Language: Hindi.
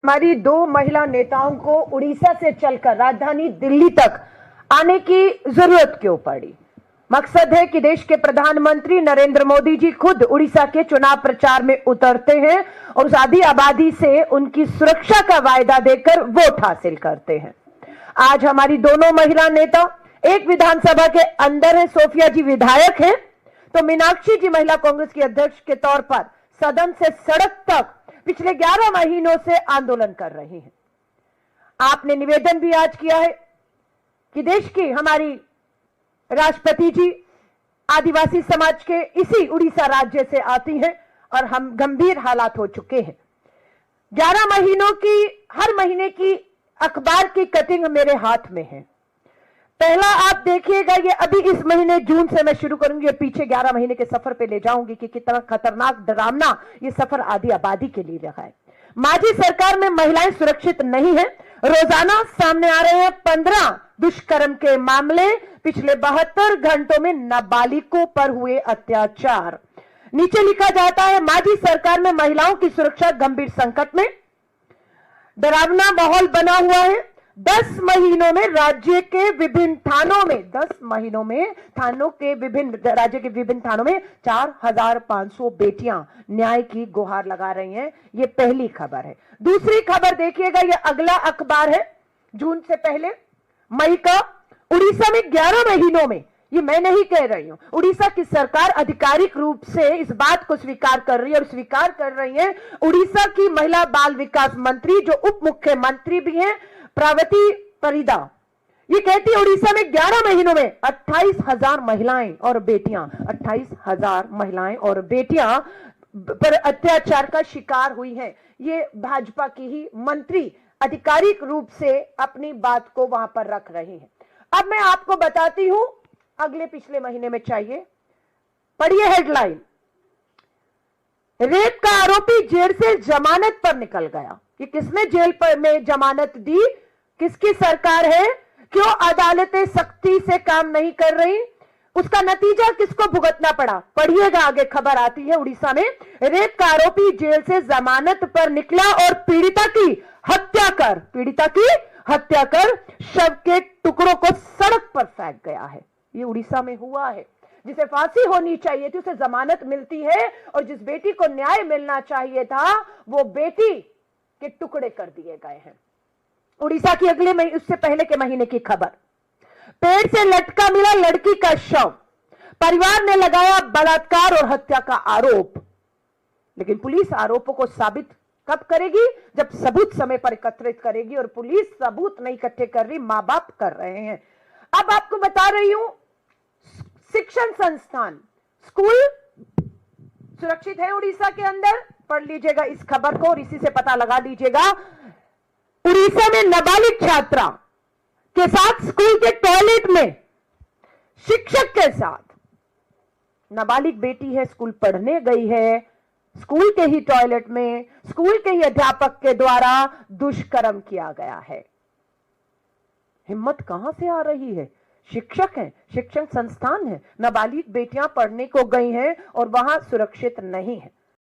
हमारी दो महिला नेताओं को उड़ीसा से चलकर राजधानी दिल्ली तक आने की जरूरत क्यों पड़ी? मकसद है कि देश के प्रधानमंत्री नरेंद्र मोदी जी खुद उड़ीसा के चुनाव प्रचार में उतरते हैं और उस आधी आबादी से उनकी सुरक्षा का वायदा देकर वोट हासिल करते हैं। आज हमारी दोनों महिला नेता एक विधानसभा के अंदर है। सोफिया जी विधायक हैं तो मीनाक्षी जी महिला कांग्रेस की अध्यक्ष के तौर पर सदन से सड़क तक पिछले 11 महीनों से आंदोलन कर रही हैं। आपने निवेदन भी आज किया है कि देश की हमारी राष्ट्रपति जी आदिवासी समाज के इसी उड़ीसा राज्य से आती हैं और हम गंभीर हालात हो चुके हैं। 11 महीनों की हर महीने की अखबार की कटिंग मेरे हाथ में है। पहला आप देखिएगा, ये अभी इस महीने जून से मैं शुरू करूंगी और पीछे 11 महीने के सफर पे ले जाऊंगी कि कितना खतरनाक डरावना ये सफर आधी आबादी के लिए रहा है। माजी सरकार में महिलाएं सुरक्षित नहीं है। रोजाना सामने आ रहे हैं 15 दुष्कर्म के मामले। पिछले 72 घंटों में नाबालिगों पर हुए अत्याचार। नीचे लिखा जाता है, माजी सरकार में महिलाओं की सुरक्षा गंभीर संकट में। डरावना माहौल बना हुआ है। 10 महीनों में राज्य के विभिन्न थानों में 10 महीनों में राज्य के विभिन्न थानों में 4500 बेटियां न्याय की गुहार लगा रही हैं। ये पहली खबर है। दूसरी खबर देखिएगा, ये अगला अखबार है जून से पहले मई का। उड़ीसा में 11 महीनों में, ये मैं नहीं कह रही हूं, उड़ीसा की सरकार आधिकारिक रूप से इस बात को स्वीकार कर रही है और स्वीकार कर रही है उड़ीसा की महिला बाल विकास मंत्री जो उप मुख्यमंत्री भी हैं, प्रावती परिदा। ये कहती है उड़ीसा में 11 महीनों में 28,000 महिलाएं और बेटियां 28,000 महिलाएं और बेटियां पर अत्याचार का शिकार हुई हैं। ये भाजपा की ही मंत्री आधिकारिक रूप से अपनी बात को वहां पर रख रही हैं। अब मैं आपको बताती हूं, अगले पिछले महीने में चाहिए, पढ़िए हेडलाइन, रेप का आरोपी जेल से जमानत पर निकल गया। कि किसने जेल पर में जमानत दी? किसकी सरकार है? क्यों अदालतें सख्ती से काम नहीं कर रही? उसका नतीजा किसको भुगतना पड़ा? पढ़िएगा, आगे खबर आती है। उड़ीसा में रेप का आरोपी जेल से जमानत पर निकला और पीड़िता की हत्या कर शव के टुकड़ों को सड़क पर फेंक गया है। ये उड़ीसा में हुआ है। जिसे फांसी होनी चाहिए थी उसे जमानत मिलती है और जिस बेटी को न्याय मिलना चाहिए था वो बेटी के टुकड़े कर दिए गए हैं। उड़ीसा की अगले महीने, उससे पहले के महीने की खबर, पेड़ से लटका मिला लड़की का शव। परिवार ने लगाया बलात्कार और हत्या का आरोप। लेकिन पुलिस आरोपों को साबित कब करेगी? जब सबूत समय पर एकत्रित करेगी और पुलिस सबूत नहीं इकट्ठे कर रही, मां बाप कर रहे हैं। अब आपको बता रही हूं, शिक्षण संस्थान, स्कूल सुरक्षित है उड़ीसा के अंदर। पढ़ लीजिएगा इस खबर को और इसी से पता लगा लीजिएगा। उड़ीसा में नाबालिग छात्रा के साथ स्कूल के टॉयलेट में शिक्षक के साथ, नाबालिग बेटी है, स्कूल पढ़ने गई है, स्कूल के ही टॉयलेट में स्कूल के ही अध्यापक के द्वारा दुष्कर्म किया गया है। हिम्मत कहां से आ रही है? शिक्षक हैं, शिक्षण संस्थान है, नाबालिग बेटियां पढ़ने को गई हैं और वहां सुरक्षित नहीं है।